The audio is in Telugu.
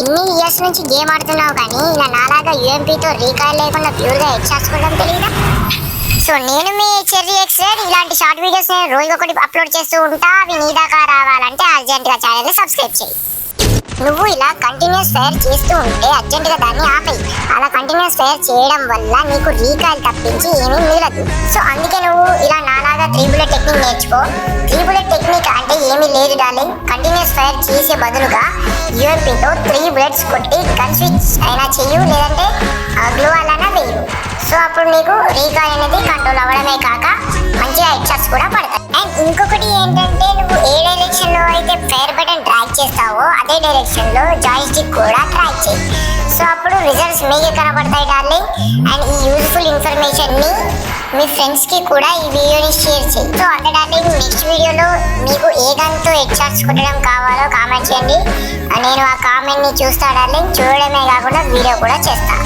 ఇన్ని ఇయర్స్ నుంచి గేమ్ ఆడుతున్నావు కానీ ఇలా నాలాగా యూఎంపీతో రీకాల్ లేకుండా ప్యూర్గా హెడ్ షాట్స్ కొట్టడం తెలియదా? సో నేను మీ చెర్రీ ఎక్సెడ్. ఇలాంటి షార్ట్ వీడియోస్ నేను రోజుకొకటి అప్లోడ్ చేస్తూ ఉంటా. అవి నీ దాకా రావాలంటే అర్జెంటుగా ఛానల్ని సబ్స్క్రైబ్ చేయి. నువ్వు ఇలా కంటిన్యూస్ ఫైర్ చేస్తూ ఉంటే అర్జెంటుగా దాన్ని ఆపేయి. అలా కంటిన్యూస్ ఫైర్ చేయడం వల్ల నీకు రీకాల్ తప్పించి ఏమీ మిగలదు. సో అందుకే నువ్వు ఇలా నాలాగా 3 బుల్లెట్ టెక్నిక్ నేర్చుకో. 3 బుల్లెట్ టెక్నిక్ అంటే ఏమీ లేదు డార్లింగ్. కంటిన్యూస్ ఫైర్ చేసే బదులుగా యూఎంపీతో 3 బుల్లెట్స్ కొట్టి గన్ స్విచ్ అయినా చెయ్యు, లేదంటే గ్లూ అలానా వేయు. సో అప్పుడు నీకు రీకాల్ అనేది కంట్రోల్ అవ్వడమే కాక మంచిగా హెడ్ షాట్స్ కూడా పడతాయి. అండ్ ఇంకొకటి ఏంటంటే నువ్వు ఏ డైరెక్షన్ లో అయితే ఫైర్ బటన్ డ్రాగ్ చేస్తావో అదే డైరెక్షన్ లో జాయ్ స్టిక్ కూడా డ్రాగ్ చేయి. సో అప్పుడు రిజల్ట్స్ మీకే కనబడతాయి డార్లింగ్. అండ్ ఈ యూజ్ఫుల్ ఇన్ఫర్మేషన్ ని మీ ఫ్రెండ్స్ కి కూడా ఈ వీడియోని షేర్ చేయి. సో అంతే డార్లింగ్. నెక్స్ట్ వీడియోలో మీకు ఏ గన్తో హెడ్ షాట్స్ కొట్టడం కావాలో కామెంట్ చేయండి. నేను ఆ కామెంట్ ని చూస్తా డార్లింగ్. చూడడమే కాకుండా వీడియో కూడా చేస్తాను.